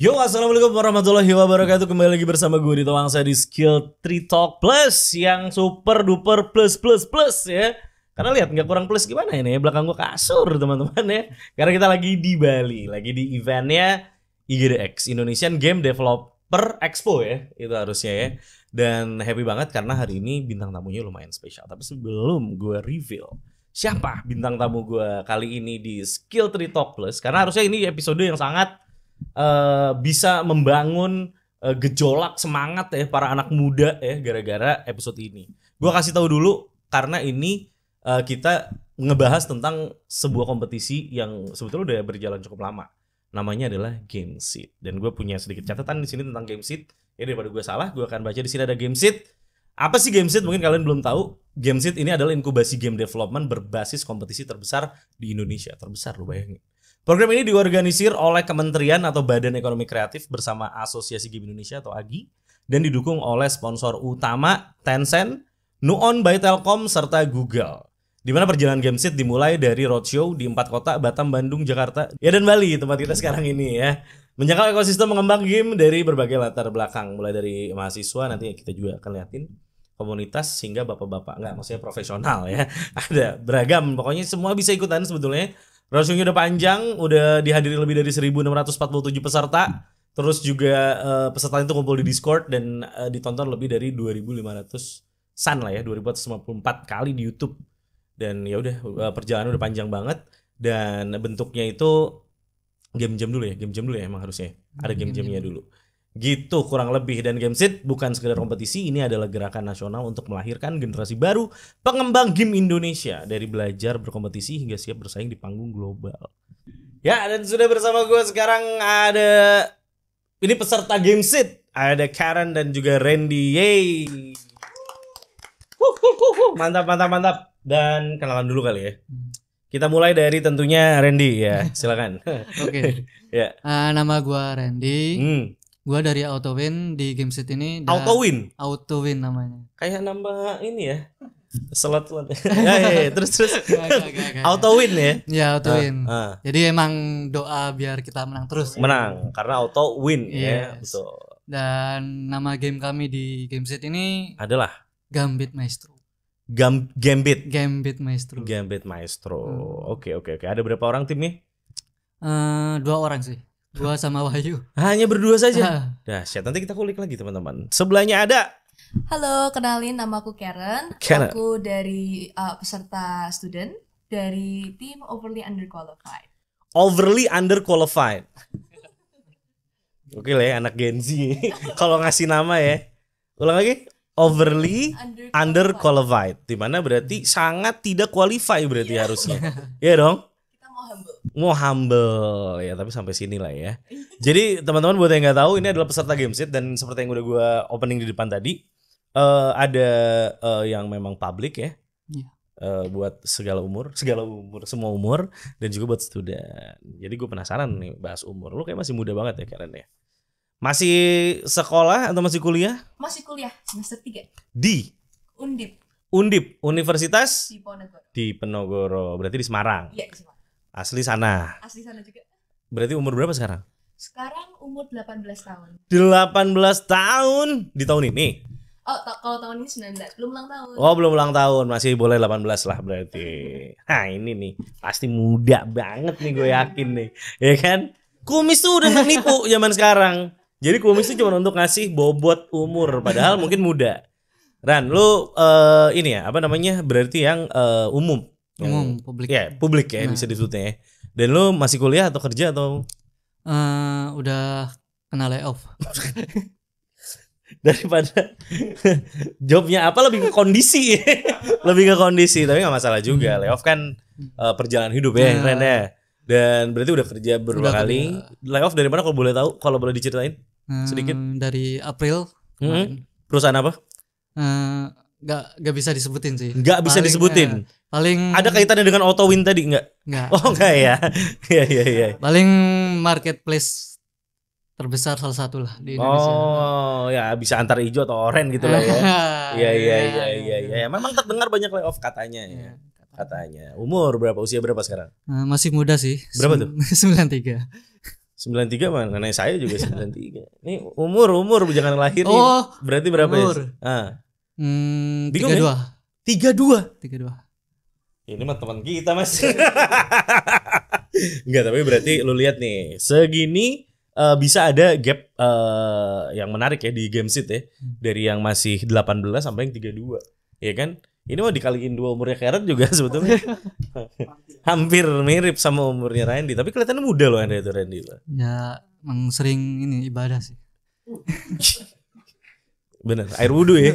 Yo, assalamualaikum warahmatullahi wabarakatuh. Kembali lagi bersama gue di Tawangsa di Skill 3 Talk Plus yang super duper plus ya. Karena lihat nggak kurang plus gimana ini? Belakang gue kasur teman-teman ya. Karena kita lagi di Bali, lagi di eventnya IGDX, Indonesian Game Developer Expo ya. Itu harusnya ya. Dan happy banget karena hari ini bintang tamunya lumayan spesial. Tapi sebelum gue reveal siapa bintang tamu gue kali ini di Skill 3 Talk Plus, karena harusnya ini episode yang sangat bisa membangun gejolak semangat ya para anak muda ya gara-gara episode ini. Gua kasih tahu dulu karena ini kita ngebahas tentang sebuah kompetisi yang sebetulnya udah berjalan cukup lama. Namanya adalah Game Seed dan gue punya sedikit catatan di sini tentang Game Seed. Ya daripada gue salah, gue akan baca di sini ada Game Seed. Apa sih Game Seed? Mungkin kalian belum tahu. Game Seed ini adalah inkubasi game development berbasis kompetisi terbesar di Indonesia. Terbesar lu bayangin. Program ini diorganisir oleh Kementerian atau Badan Ekonomi Kreatif bersama Asosiasi Game Indonesia atau AGI dan didukung oleh sponsor utama Tencent, Nuon by Telkom serta Google. Di mana perjalanan Game Seed dimulai dari roadshow di 4 kota, Batam, Bandung, Jakarta, ya dan Bali tempat kita sekarang ini ya. Menjangkau ekosistem mengembang game dari berbagai latar belakang, mulai dari mahasiswa, nanti kita juga akan liatin komunitas hingga bapak-bapak, enggak maksudnya profesional ya. Ada beragam, pokoknya semua bisa ikutan sebetulnya. Roadshow-nya udah panjang, udah dihadiri lebih dari 1.647 peserta. Terus juga peserta itu kumpul di Discord dan ditonton lebih dari 2.500-an lah ya, 2.454 kali di YouTube. Dan ya udah perjalanan udah panjang banget dan bentuknya itu game jam dulu ya emang harusnya. Ada game jamnya dulu. Gitu kurang lebih. Dan Game Seed bukan sekedar kompetisi, ini adalah gerakan nasional untuk melahirkan generasi baru pengembang game Indonesia dari belajar berkompetisi hingga siap bersaing di panggung global. Ya, dan sudah bersama gue sekarang ada ini peserta Game Seed, ada Karen dan juga Randy. Yeay. Mantap. Dan kenalan dulu kali ya. Kita mulai dari tentunya Randy ya. Silakan. Oke. Ya. Nama gua Randy. Gua dari Autowin di Game Seed ini. Autowin namanya. Kayak nambah ini ya. Slot. Ya, terus. Autowin ya. Ya, Autowin. Jadi emang doa biar kita menang terus. Menang karena Autowin ya. Yes. Betul. Dan nama game kami di Game Seed ini Adalah Gambit Maestro. Gambit Maestro. Oke. Ada berapa orang timnya? 2 orang sih. Gua sama Wahyu. Hanya berdua saja. Dahsyat, nanti kita kulik lagi teman-teman. Sebelahnya ada. Halo, kenalin nama aku Karen. Aku dari peserta student dari tim Overly Underqualified. Oke lah ya, anak Gen Z kalau ngasih nama ya. Ulang lagi. Overly underqualified, dimana berarti sangat tidak qualify berarti harusnya. Iya dong. Kita mau humble ya, tapi sampai sini lah ya. Jadi teman-teman buat yang nggak tahu, ini adalah peserta Game Seed dan seperti yang udah gue opening di depan tadi, ada yang memang public ya, buat segala umur, semua umur, dan juga buat student. Jadi gue penasaran nih bahas umur. Lu kayak masih muda banget ya Karen ya. Masih sekolah atau masih kuliah? Masih kuliah semester 3 di Undip Universitas di Penogoro. Berarti di Semarang. Iya, di Semarang. Asli sana juga. Berarti umur berapa sekarang? Sekarang umur 18 tahun. 18 tahun di tahun ini. Oh, kalau tahun ini 19, belum ulang tahun. Oh, belum ulang tahun, masih boleh 18 lah berarti. Nah, ini nih pasti muda banget nih, gue yakin nih. Ya kan? Kumis tuh udah nipu zaman sekarang. Jadi kumis itu cuma untuk ngasih bobot umur, padahal mungkin muda. Ran, lu ini ya, apa namanya? Berarti yang umum, publik. Ya, publik ya bisa disebutnya ya. Dan lu masih kuliah atau kerja atau udah kena layoff. Daripada jobnya apa lebih ke kondisi. Lebih ke kondisi, tapi enggak masalah juga. Layoff kan perjalanan hidup ya, Ran ya. Dan berarti udah kerja berapa kali? Layoff dari mana kalau boleh tahu? Kalau boleh diceritain sedikit. Dari April. Perusahaan apa? Gak bisa disebutin sih. Gak bisa disebutin. Paling ada kaitannya dengan Autowin tadi enggak? Oh enggak ya. Iya. Paling marketplace terbesar salah satu lah di Indonesia. Oh ya, bisa antar hijau atau oranye gitu lah ya. Iya. Memang terdengar banyak layoff katanya ya. Katanya. Umur berapa? Usia berapa sekarang? Masih muda sih. Berapa tuh? 93. 93 mana? Nenek saya juga 93. Ini umur jangan lahir nih. Oh, berarti berapa umur. ya? 32. 32. Ini mah teman kita Mas. Enggak, tapi berarti lu lihat nih, segini bisa ada gap yang menarik ya di Gamesit ya. Dari yang masih 18 sampai yang 32. Ya kan? Ini mau dikaliin 2 umurnya Karen juga sebetulnya. Hampir mirip sama umurnya Randy, tapi kelihatannya muda loh Randy. Ya, emang sering ini ibadah sih. Bener, air wudhu ya.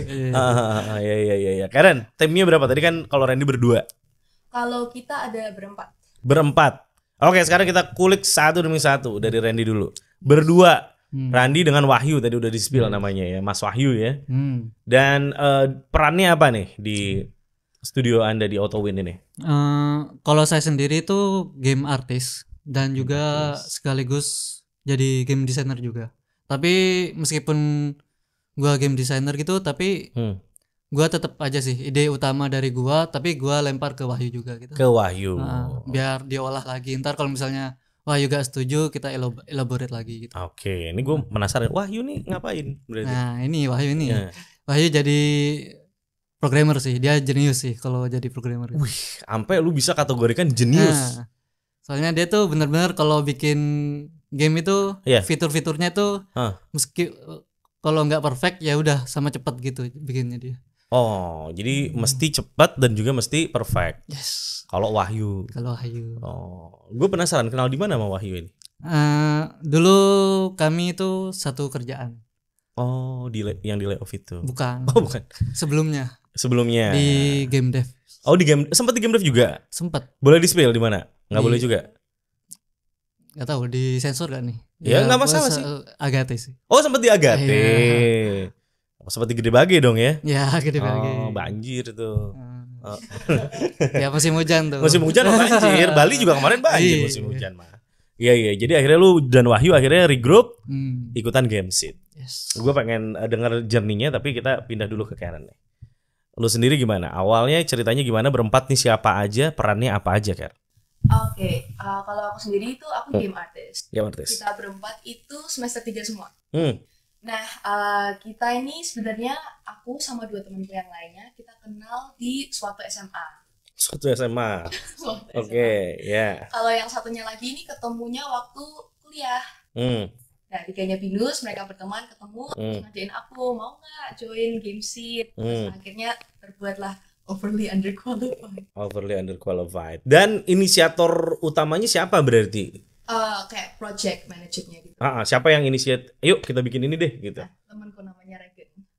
Iya. Karen, timnya berapa? Tadi kan kalau Randy berdua. Kalau kita ada Berempat. Oke, sekarang kita kulik satu demi satu dari Randy dulu. Berdua. Randy dengan Wahyu tadi udah di-spill namanya ya, Mas Wahyu ya. Dan perannya apa nih di studio Anda di Autowin ini? Kalau saya sendiri itu game artist dan juga sekaligus jadi game designer juga. Tapi meskipun gua game designer gitu, tapi gua tetap aja sih ide utama dari gua, tapi gua lempar ke Wahyu juga gitu. Ke Wahyu. Biar diolah lagi. Ntar kalau misalnya Wahyu gak setuju, kita elaborate lagi gitu. Oke, ini gue penasaran. Wahyu nih ngapain berarti? Nah, ini Wahyu ini. Ya. Wahyu jadi programmer sih. Dia jenius sih kalau jadi programmer. Wih, sampai lu bisa kategorikan jenius. Nah, soalnya dia tuh benar-benar kalau bikin game itu fitur-fiturnya tuh meski kalau nggak perfect ya udah sama cepat gitu bikinnya dia. Oh, jadi mesti cepat dan juga mesti perfect. Yes. Kalau Wahyu. Oh, gue penasaran kenal di mana sama Wahyu ini? Dulu kami itu satu kerjaan. Oh, yang di layoff itu. Bukan. Oh, bukan. Sebelumnya. Di game dev. Oh, sempat di game dev juga? Sempat. Boleh di-spill di mana? Nggak boleh juga. Gak tahu di sensor gak nih? Ya nggak masalah sih. Agate sih. Oh, sempat di Agate. Sempat di Gede Bage dong ya? Ya, Gede Bage. Oh, banjir tuh. Ya musim hujan tuh. Musim hujan banjir. Bali juga kemarin banjir musim hujan mah. Iya. Jadi akhirnya lu dan Wahyu akhirnya regroup ikutan Gamesit. Yes. Gue pengen denger journey-nya, tapi kita pindah dulu ke Karen nih. Lu sendiri gimana? Awalnya ceritanya gimana? Berempat nih siapa aja? Perannya apa aja, Karen? Oke, kalau aku sendiri itu aku game artist. Game artist. Kita berempat itu semester 3 semua. Nah, kita ini sebenarnya aku sama 2 temanku yang lainnya kita kenal di suatu SMA. Oke, ya. Kalau yang satunya lagi ini ketemunya waktu kuliah. Nah, di Kenya Binus mereka berteman ketemu, ngajain aku mau nggak join Gamesit. Terus akhirnya terbuatlah Overly Underqualified. Dan inisiator utamanya siapa berarti? Kayak project manajernya gitu. Siapa yang inisiat? Yuk kita bikin ini deh gitu. Nah, temanku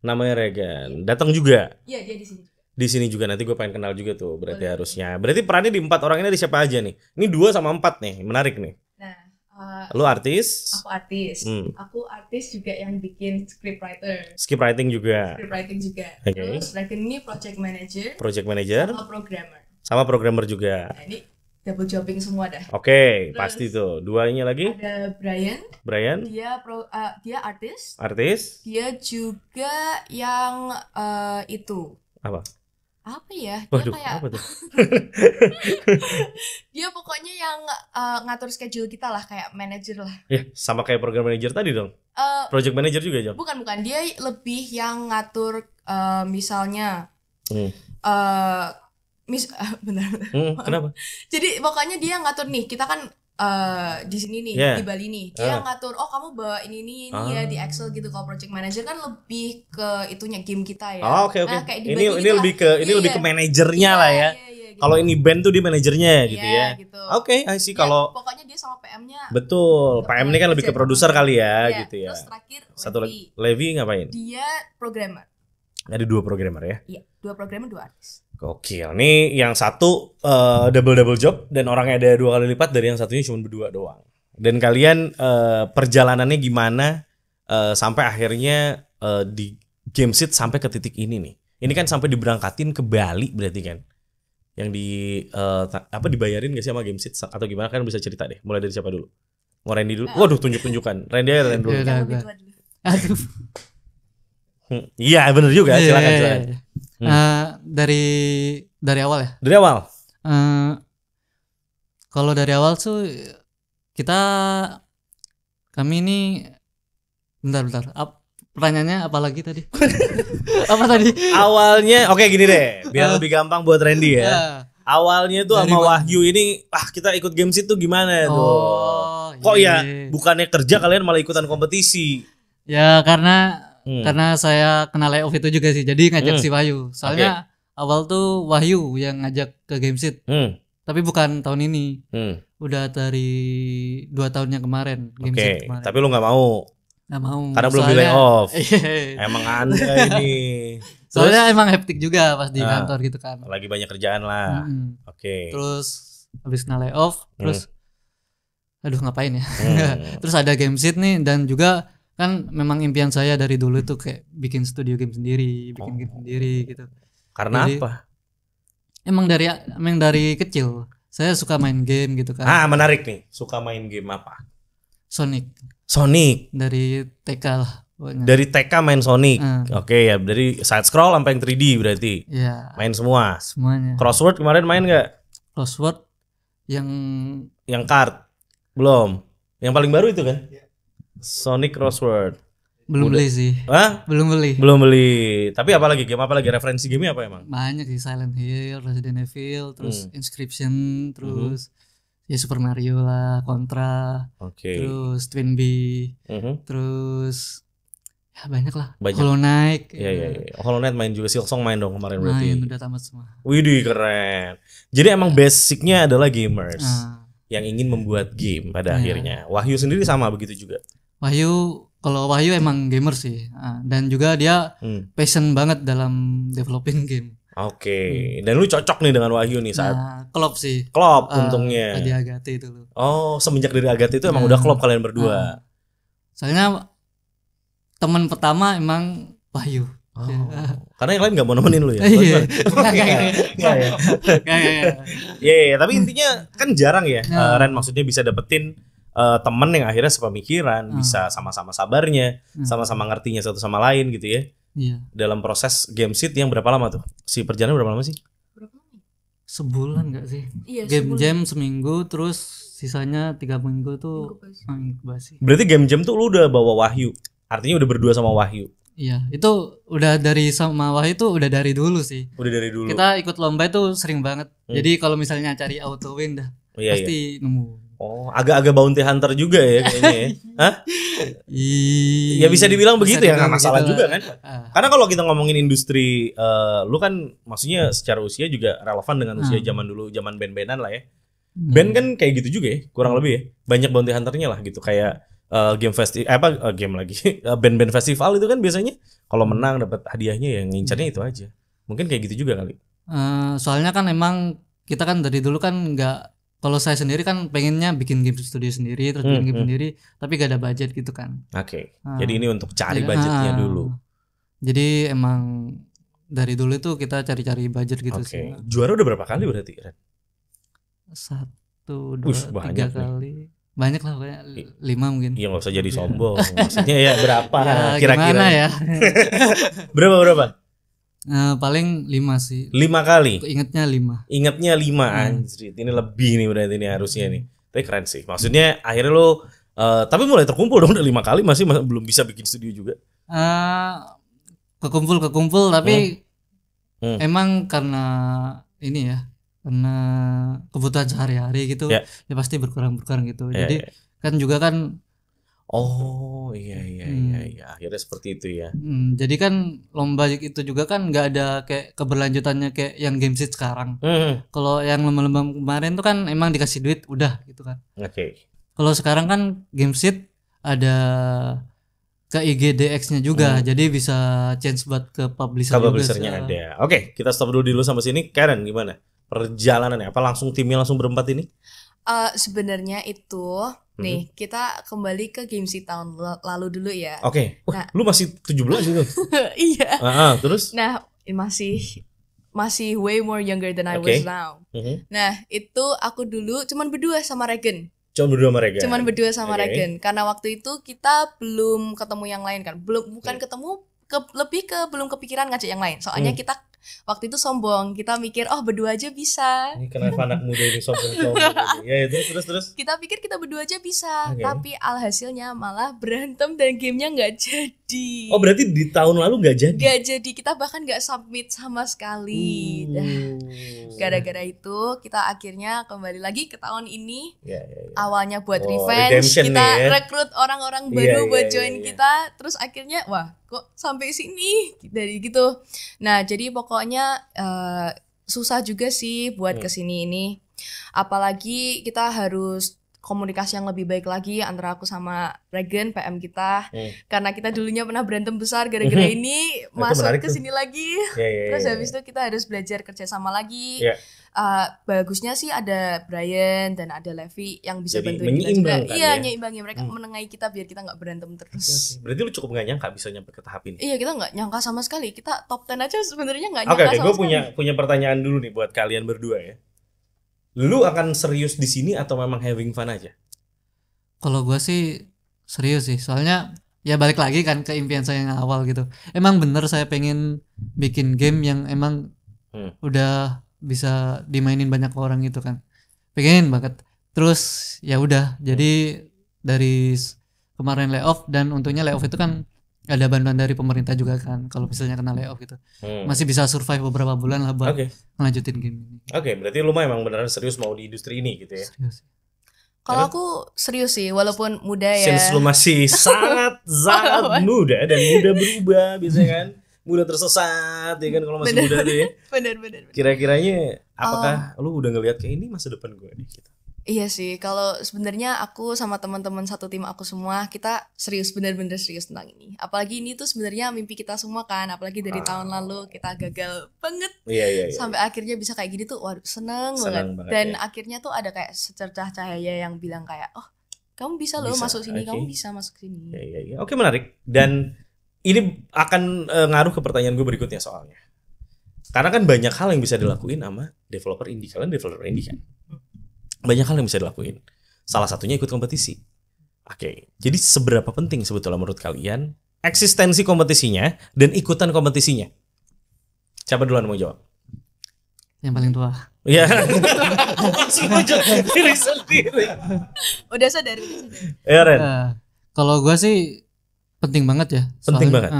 namanya Regan. Datang juga? Iya, dia di sini juga. Di sini juga, nanti gue pengen kenal juga tuh. Berarti harusnya. Berarti perannya di 4 orang ini ada siapa aja nih? Ini 2 sama 4 nih, menarik nih. Nah, lu artis? Aku artis. Aku artis juga yang bikin scriptwriting juga. Okay. Terus Regan ini project manager. Sama programmer juga. Nah, ini double jobbing semua dah. Oke, pasti tuh. 2-nya lagi? Ada Brian. Dia artis. Dia juga yang itu. Apa ya? Dia Waduh, kayak apa tuh? dia pokoknya yang ngatur schedule kita lah, kayak manager lah. Ya, sama kayak program manager tadi dong. Project manager juga, Jom. Bukan. Dia lebih yang ngatur misalnya benar. Kenapa? Jadi pokoknya dia ngatur nih, kita kan di sini nih di Bali nih, dia ngatur kamu bawa ini ya di Excel gitu. Kalau project manager kan lebih ke itunya game kita ya. Oke. Ini lebih ke manajernya lah ya. Gitu. Kalau ini band tuh dia manajernya gitu ya. Gitu. Oke, I see. Kalau pokoknya dia sama PM-nya. Betul. PM ini kan lebih ke produser kali ya gitu ya. Terus terakhir satu lagi Levi ngapain? Dia programmer. Ada 2 programmer ya? Iya, 2 programmer 2 artis. Gokil. Nih yang satu double job dan orangnya ada 2 kali lipat dari yang satunya cuma berdua doang. Dan kalian perjalanannya gimana sampai akhirnya di Gamesit sampai ke titik ini nih. Ini kan sampai diberangkatin ke Bali berarti kan. Yang dibayarin gak sih sama Gamesit atau gimana, kan bisa cerita deh. Mulai dari siapa dulu? Mau Randy dulu? Waduh, tunjuk-tunjukan. Randy dulu. Aduh. Iya, bener juga. Silakan. Dari awal ya. Dari awal. Kalau dari awal tuh kita Kami ini bentar. Pertanyaannya apa lagi tadi? Apa tadi? Awalnya oke gini deh, biar lebih gampang buat Randy ya. Awalnya tuh Dari sama mana? Wahyu ini, kita ikut games itu gimana tuh? Oh, Kok ya iya. bukannya kerja kalian malah ikutan kompetisi? Ya karena saya kenal layoff itu juga sih. Jadi ngajak si Wahyu. Soalnya awal tuh Wahyu yang ngajak ke Gamesit. Tapi bukan tahun ini. Udah dari 2 tahun yang kemarin. Oke, tapi lu nggak mau. Nggak mau. Karena belum di layoff. Emang Anda ini. Soalnya emang hektik juga pas di kantor gitu kan. Lagi banyak kerjaan lah. Oke. Terus habis kena layoff, terus aduh ngapain ya? Terus ada Gamesit nih, dan juga kan memang impian saya dari dulu tuh kayak bikin studio game sendiri, bikin game sendiri gitu. Karena Jadi, apa? Emang dari kecil saya suka main game gitu kan. Menarik nih. Suka main game apa? Sonic Dari TK lah pokoknya. Dari TK main Sonic. Oke ya, dari side scroll sampai yang 3D berarti. Iya. Main semua. Semuanya. Crossword kemarin main nggak? Crossword yang card belum. Yang paling baru itu kan? Sonic Crossword. belum beli sih. Belum beli. Tapi game apa lagi? Referensi game apa emang? Banyak sih, Silent Hill, Resident Evil, terus Inscription, terus ya Super Mario lah, Contra, terus Twin B, terus ya banyak lah. Hollow Knight. Iya. Hollow Knight main juga, Silksong main dong kemarin berarti. Main udah tamat semua. Widih keren. Jadi emang basicnya adalah gamers yang ingin membuat game pada akhirnya. Wahyu sendiri sama begitu juga. Kalau Wahyu emang gamer sih, dan juga dia passion banget dalam developing game. Oke. Dan lu cocok nih dengan Wahyu nih saat klop sih. Klop untungnya. Di Agate itu loh. Oh, semenjak dari Agate itu emang udah klop kalian berdua. Soalnya teman pertama emang Wahyu. Karena yang lain nggak mau nemenin lu ya? Iya. Iya. Tapi intinya kan jarang ya, Ren maksudnya bisa dapetin temen yang akhirnya sepemikiran, bisa sama-sama sabarnya, sama-sama ngertinya satu sama lain gitu ya. Iya. Dalam proses Gamesit yang berapa lama tuh? Si perjalanan berapa lama sih? Sebulan nggak sih? Iya, game jam seminggu, terus sisanya 3 minggu tuh inkubasi. Berarti game jam tuh lu udah bawa Wahyu, artinya udah berdua sama Wahyu. Iya, itu udah dari sama Wahyu tuh udah dari dulu sih. Udah dari dulu. Kita ikut lomba itu sering banget. Jadi kalau misalnya cari auto win dah pasti nemu. Oh, agak-agak bounty hunter juga ya kayaknya ya. Hah? Ya bisa dibilang begitu ya, nggak masalah juga kan. Karena kalau kita ngomongin industri, lu kan maksudnya secara usia juga relevan dengan usia zaman dulu, zaman band-bandan lah ya. Band kan kayak gitu juga ya, kurang lebih ya. Banyak bounty hunternya lah gitu, kayak game festival, band-band festival itu kan biasanya kalau menang dapat hadiahnya, yang ngincarnya itu aja. Mungkin kayak gitu juga kali. Soalnya kan emang kita kan dari dulu kan nggak, kalau saya sendiri kan pengennya bikin game studio sendiri, terus bikin game sendiri, tapi gak ada budget gitu kan. Oke. Jadi ini untuk cari budgetnya dulu. Jadi emang dari dulu itu kita cari-cari budget gitu sih. Juara udah berapa kali berarti, Ren? 1, 2, 3 kali. Banyak lah kayak 5 mungkin. Iya, nggak usah jadi sombong. Maksudnya ya berapa kira-kira? Gimana ya? Berapa? Paling 5 sih. 5 kali. Ingatnya 5. Anjir, ini lebih nih berarti ini harusnya nih. Tapi keren sih. Maksudnya akhirnya lo tapi mulai terkumpul dong udah 5 kali, masih belum bisa bikin studio juga. Kekumpul tapi emang karena ini ya, karena kebutuhan sehari-hari gitu, ya pasti berkurang gitu. Jadi kan juga kan iya, akhirnya seperti itu ya. Jadi kan lomba itu juga kan nggak ada kayak keberlanjutannya kayak yang Gamesit sekarang. Kalau yang lomba-lomba kemarin tuh kan emang dikasih duit udah gitu kan. Kalau sekarang kan Gamesit ada ke IGDX-nya juga, jadi bisa chance buat ke publishernya ada. Oke, kita stop dulu sama sini. Karen, gimana perjalanannya? Apa langsung timnya langsung berempat ini? Sebenarnya itu nih kita kembali ke Gamesit tahun lalu dulu ya. Oke. Lu masih 17 itu? Iya. Terus? Nah, masih way more younger than I was now. Nah, itu aku dulu cuman berdua sama Regen. Karena waktu itu kita belum ketemu yang lain kan. Bukan ketemu, lebih ke belum kepikiran ngajak yang lain. Soalnya kita waktu itu sombong. Kita mikir berdua aja bisa. Ini kenapa anak muda ini sombong-sombong ini? Ya terus. Kita pikir kita berdua aja bisa, tapi alhasilnya malah berantem dan gamenya nggak jadi. Oh berarti di tahun lalu nggak jadi? Nggak jadi, kita bahkan nggak submit sama sekali. Gara-gara itu kita akhirnya kembali lagi ke tahun ini. Awalnya buat revenge, kita rekrut orang-orang baru buat join kita. Terus akhirnya wah kok sampai sini dari gitu. Nah jadi pokoknya susah juga sih buat kesini ini. Apalagi kita harus komunikasi yang lebih baik lagi antara aku sama Regen PM kita. Karena kita dulunya pernah berantem besar gara-gara ini masuk ke sini lagi. Terus habis itu kita harus belajar kerja sama lagi. Bagusnya sih ada Brian dan ada Levi yang bisa bantuin kita juga. Iya, nyeimbangi mereka, menengahi kita biar kita nggak berantem terus. Berarti lu cukup nggak nyangka bisa nyampe ke tahap ini? Iya, kita nggak nyangka sama sekali. Kita top 10 aja sebenarnya nggak nyangka sama sekali. Gue punya pertanyaan dulu nih buat kalian berdua ya. Lu akan serius di sini atau memang having fun aja? Kalau gue sih serius sih, soalnya ya balik lagi kan ke impian saya yang awal gitu. Emang bener saya pengen bikin game yang emang udah bisa dimainin banyak orang gitu kan, pengen banget. Terus ya udah, jadi dari kemarin layoff, dan untungnya layoff itu kan ada bantuan dari pemerintah juga kan, kalau misalnya kena layoff gitu masih bisa survive beberapa bulan lah buat ngelanjutin game ini. Berarti lu mah emang beneran serius mau di industri ini gitu ya? Serius. Kalau aku serius sih, walaupun muda ya. Since lu masih sangat muda dan muda berubah biasanya kan, muda tersesat ya kan kalau masih muda tuh ya. Bener. Kira-kiranya apakah lu udah ngelihat kayak ini masa depan gue nih gitu? Iya sih, kalau sebenarnya aku sama teman-teman satu tim aku semua, kita serius, benar-benar serius tentang ini. Apalagi ini tuh sebenarnya mimpi kita semua kan, apalagi dari tahun lalu kita gagal banget. Iya. Sampai akhirnya bisa kayak gini tuh, waduh seneng banget. Dan akhirnya tuh ada kayak secercah cahaya yang bilang kayak, oh kamu bisa loh masuk sini, kamu bisa masuk sini. Iya. Oke, menarik. Dan ini akan ngaruh ke pertanyaan gue berikutnya soalnya. Karena kan banyak hal yang bisa dilakuin sama developer indie. Kalian developer indie kan? Banyak hal yang bisa dilakuin. Salah satunya ikut kompetisi. Jadi seberapa penting sebetulnya menurut kalian eksistensi kompetisinya dan ikutan kompetisinya? Siapa duluan mau jawab? Yang paling tua. Iya. Langsung jawab diri sendiri. Udah sadar. Ya Ren. Kalau gue sih penting banget ya. Penting banget.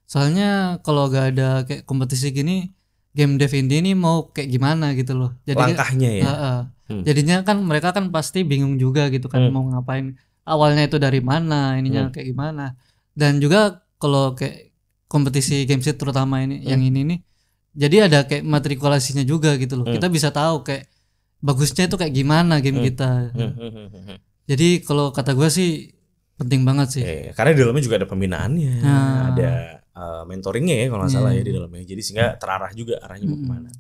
Soalnya kalau gak ada kayak kompetisi gini, game dev indie ini mau kayak gimana gitu loh. Jadi langkahnya ya. Jadinya kan mereka kan pasti bingung juga gitu kan mau ngapain. Awalnya itu dari mana, ininya kayak gimana. Dan juga kalau kayak kompetisi Gamesit terutama ini yang ini nih, jadi ada kayak matrikulasinya juga gitu loh. Kita bisa tahu kayak bagusnya itu kayak gimana game kita. Jadi kalau kata gue sih penting banget sih. Karena di dalamnya juga ada pembinaannya, ada mentoringnya ya kalau nggak salah ya di dalamnya. Jadi sehingga terarah juga arahnya mau kemana.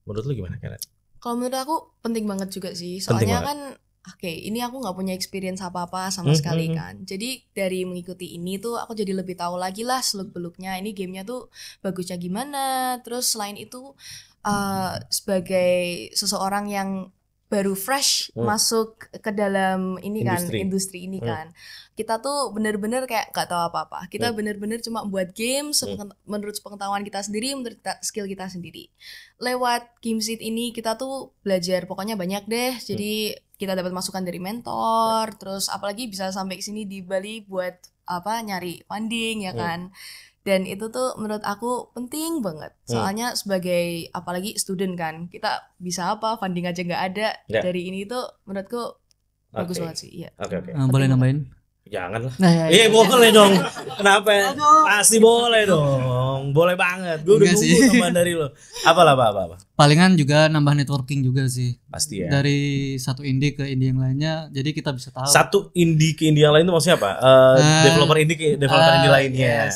Menurut lu gimana Karen? Kalau menurut aku penting banget juga sih. Soalnya kan ini aku nggak punya experience apa-apa sama sekali kan. Jadi dari mengikuti ini tuh aku jadi lebih tahu lagi lah seluk-beluknya ini gamenya tuh bagusnya gimana. Terus selain itu sebagai seseorang yang baru fresh masuk ke dalam ini industri ini kan, kita tuh bener-bener kayak gak tahu apa-apa. Kita bener-bener cuma buat game menurut pengetahuan kita sendiri, menurut skill kita sendiri. Lewat Gamesit ini kita tuh belajar pokoknya banyak deh. Jadi kita dapat masukan dari mentor, terus apalagi bisa sampai ke sini di Bali buat nyari funding ya kan. Dan itu tuh menurut aku penting banget. Soalnya sebagai apalagi student kan, kita bisa funding aja nggak ada. Dari ini tuh menurutku bagus banget sih. Iya. Boleh nambahin? Jangan lah. Boleh dong. Kenapa? Pasti boleh dong. Boleh banget. Gue udah nunggu tambahan dari lo. Apa. Palingan juga nambah networking juga sih. Pasti ya. Dari satu indie ke indie yang lainnya, jadi kita bisa tahu. Satu indie ke indie yang lain itu maksudnya apa? Developer indie ke developer indie lainnya.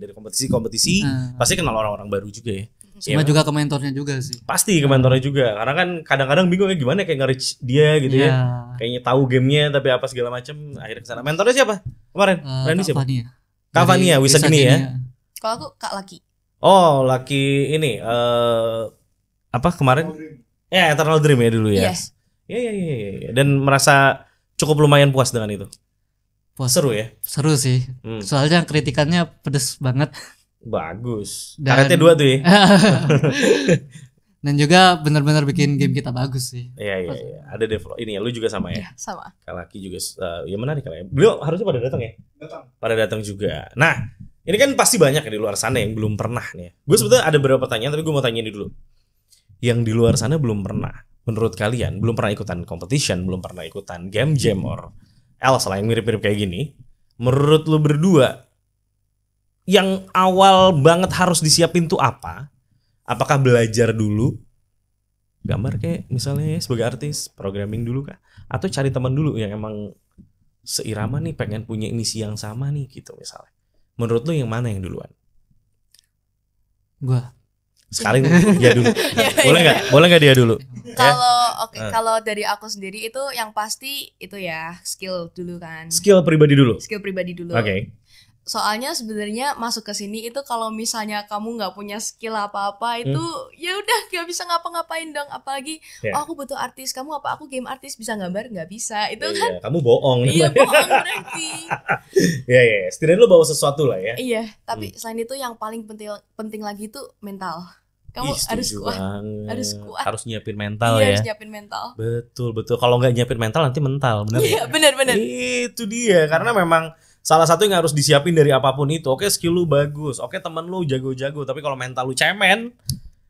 Dari kompetisi pasti kenal orang-orang baru juga ya. Sama juga ke mentornya juga sih. Pasti ke mentornya juga. Karena kan kadang-kadang bingung gimana kayak nge-reach dia gitu ya. Kayaknya tahu gamenya tapi apa segala macam. Akhirnya kesana. Mentornya siapa kemarin? Randy siapa? Kavania. Wisagini ya. Kalau aku Kak Laki. Oh, Laki ini kemarin? Ya, Eternal Dream ya dulu ya. Iya. Dan merasa cukup lumayan puas dengan itu. Puas. Seru ya? Seru sih. Soalnya kritikannya pedes banget. Bagus. Dan- Karetnya 2 tuh ya. Dan juga benar-benar bikin game kita bagus sih. Iya. Ada develop ini ya, lu juga sama ya. Iya, sama. Kalaki juga ya menarik kan ya. Beliau harusnya pada datang ya. Pada datang juga. Nah, ini kan pasti banyak ya di luar sana yang belum pernah nih. Gue sebetulnya ada beberapa pertanyaan tapi gue mau tanya ini dulu. Yang di luar sana belum pernah, menurut kalian belum pernah ikutan competition, belum pernah ikutan game jam or else lah yang mirip-mirip kayak gini. Menurut lu berdua yang awal banget harus disiapin tuh apa? Apakah belajar dulu gambar kayak misalnya ya, sebagai artis, programming dulu kah? Atau cari teman dulu yang emang seirama nih, pengen punya misi yang sama nih gitu misalnya. Menurut lu yang mana yang duluan? Gua Sekali dia dulu. Boleh nggak? Boleh nggak dia dulu? Kalau dari aku sendiri itu yang pasti itu ya skill dulu kan. Skill pribadi dulu. Skill pribadi dulu. Oke. Soalnya sebenarnya masuk ke sini itu kalau misalnya kamu nggak punya skill apa-apa itu ya udah nggak bisa ngapa-ngapain dong. Apalagi oh, aku butuh artis, kamu apa aku game artis bisa gambar nggak bisa itu kan? Kamu bohong. Iya bohong berarti. Iya. Setidaknya lu bawa sesuatu lah ya. Iya. Tapi selain itu yang paling penting lagi itu mental. Kamu harus kuat. Harus nyiapin mental iya, ya. Harus nyiapin mental. Betul. Kalau nggak nyiapin mental nanti mental, benar. Iya benar. Itu dia karena memang salah satu yang harus disiapin dari apapun itu. Oke, skill lu bagus. Oke, temen lu jago-jago. Tapi kalau mental lu cemen,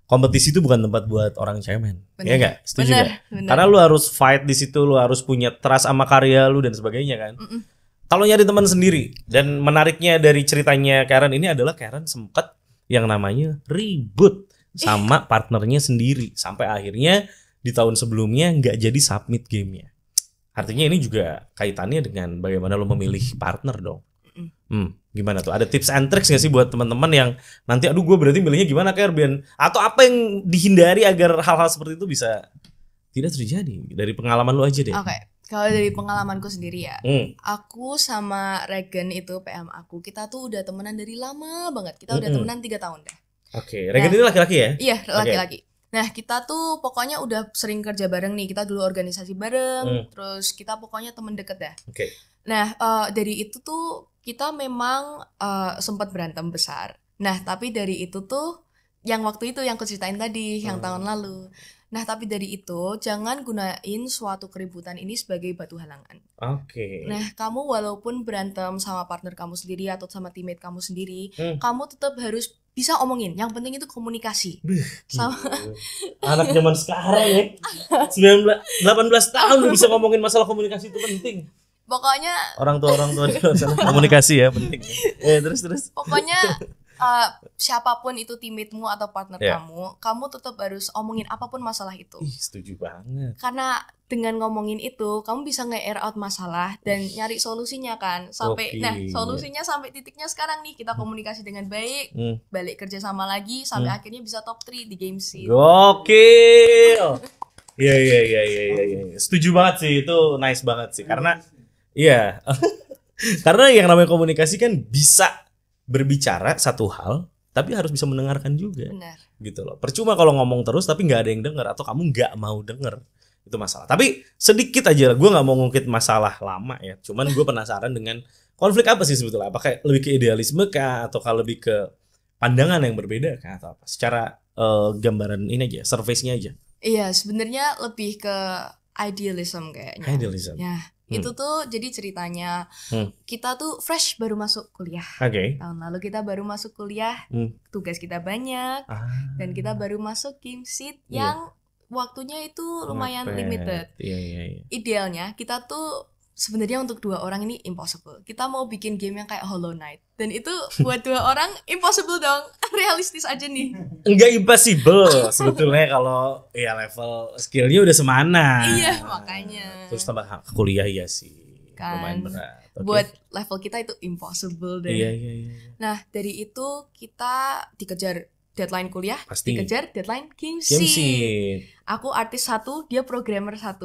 kompetisi itu bukan tempat buat orang cemen. Iya nggak? Setuju nggak? Karena lu harus fight di situ. Lu harus punya trust sama karya lu dan sebagainya kan. Kalau nyari teman sendiri. Dan menariknya dari ceritanya Karen ini adalah Karen sempet yang namanya ribut sama partnernya sendiri. Sampai akhirnya di tahun sebelumnya nggak jadi submit gamenya. Artinya ini juga kaitannya dengan bagaimana lo memilih partner dong. Gimana tuh? Ada tips and tricks gak sih buat teman-teman yang nanti aduh gue berarti milihnya gimana Kerbian? Atau apa yang dihindari agar hal-hal seperti itu bisa tidak terjadi? Dari pengalaman lo aja deh. Oke. Kalau dari pengalamanku sendiri ya, aku sama Regen itu PM aku, kita tuh udah temenan dari lama banget. Kita udah temenan 3 tahun deh. Oke. Regen ini laki-laki ya? Iya, laki-laki. Nah kita tuh pokoknya udah sering kerja bareng nih. Kita dulu organisasi bareng. Terus kita pokoknya temen deket dah. Oke. Nah dari itu tuh kita memang sempat berantem besar. Nah tapi dari itu tuh yang waktu itu yang aku ceritain tadi, yang tahun lalu. Nah tapi dari itu jangan gunain suatu keributan ini sebagai batu halangan. Oke. Nah kamu walaupun berantem sama partner kamu sendiri atau sama teammate kamu sendiri, kamu tetap harus bisa omongin. Yang penting itu komunikasi. Sama anak zaman sekarang ya. 18 tahun udah bisa ngomongin masalah komunikasi itu penting. Pokoknya orang tua di luar sana komunikasi ya penting. Terus. Pokoknya siapapun itu teammatemu atau partner kamu tetap harus omongin apapun masalah itu. Setuju banget. Karena dengan ngomongin itu kamu bisa nge-air out masalah dan nyari solusinya kan sampai solusinya sampai titiknya sekarang nih kita komunikasi dengan baik, balik kerja sama lagi sampai akhirnya bisa top 3 di game scene. Gokil. Iya. Setuju banget sih, itu nice banget sih karena karena yang namanya komunikasi kan bisa berbicara satu hal tapi harus bisa mendengarkan juga. Benar. Gitu loh. Percuma kalau ngomong terus tapi nggak ada yang denger atau kamu nggak mau denger. Itu masalah. Tapi sedikit aja, gue nggak mau ngungkit masalah lama ya. Cuman gue penasaran dengan konflik apa sih sebetulnya? Apakah lebih ke idealisme kah, atau lebih ke pandangan yang berbeda kah, atau apa? Secara gambaran ini aja, surface-nya aja. Iya, sebenarnya lebih ke idealism kayaknya. Idealism. Ya, itu tuh jadi ceritanya kita tuh fresh baru masuk kuliah. Oke. Tahun lalu kita baru masuk kuliah, tugas kita banyak, dan kita baru masuk game sheet yang waktunya itu lumayan limited. Iya. Idealnya kita tuh sebenarnya untuk 2 orang ini impossible. Kita mau bikin game yang kayak Hollow Knight dan itu buat 2 orang impossible dong. Realistis aja nih. Enggak impossible sebetulnya kalau ya level skillnya udah semana. Iya makanya. Terus tambah kuliah ya sih. Kan. Lumayan berat. Okay. Buat level kita itu impossible deh. Iya. Nah dari itu kita dikejar deadline kuliah, pasti dikejar deadline game scene. Aku artis 1, dia programmer 1.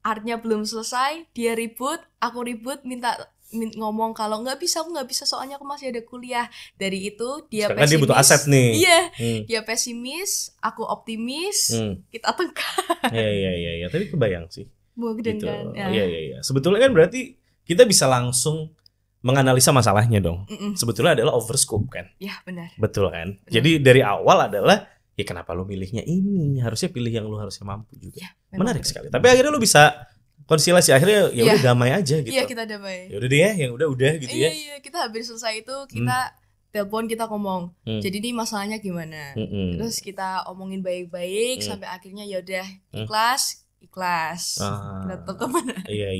Artnya belum selesai, dia ribut, aku ribut, minta ngomong kalau nggak bisa soalnya aku masih ada kuliah. Dari itu dia sekarang pesimis. Dia butuh aset nih. Iya, dia pesimis, aku optimis, kita tengkar. Iya. Tapi kebayang sih. Gitu. Iya. Sebetulnya kan berarti kita bisa langsung menganalisa masalahnya dong. Sebetulnya adalah overscope kan. Ya benar. Betul kan. Jadi dari awal adalah ya kenapa lu milihnya ini? Harusnya pilih yang lu harusnya mampu juga. Ya, menarik sekali. Tapi akhirnya lu bisa konsilasi, akhirnya ya udah damai aja gitu. Iya kita damai. Ya udah deh ya, yang udah gitu ya. Iya kita habis selesai itu kita telepon, kita ngomong. Jadi ini masalahnya gimana? Terus kita omongin baik-baik sampai akhirnya ya udah ikhlas. Kita tetap kemana? Iya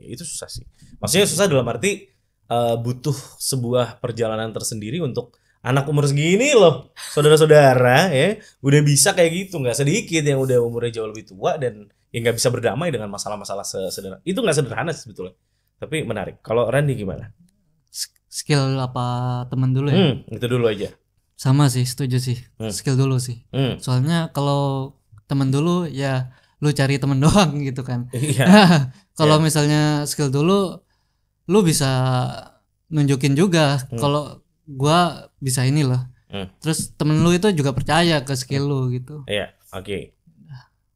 itu susah sih. Maksudnya susah dalam arti butuh sebuah perjalanan tersendiri untuk anak umur segini loh, saudara-saudara ya, udah bisa kayak gitu, nggak sedikit yang udah umurnya jauh lebih tua dan yang nggak bisa berdamai dengan masalah-masalah sederhana. Itu nggak sederhana sebetulnya, tapi menarik. Kalau Randy gimana? Skill apa teman dulu ya? Itu dulu aja. Sama sih, setuju sih. Skill dulu sih. Soalnya kalau teman dulu ya lu cari teman doang gitu kan. Iya. Kalau misalnya skill dulu, lu bisa nunjukin juga kalau gua bisa ini loh. Terus temen lu itu juga percaya ke skill lu gitu. Iya, oke.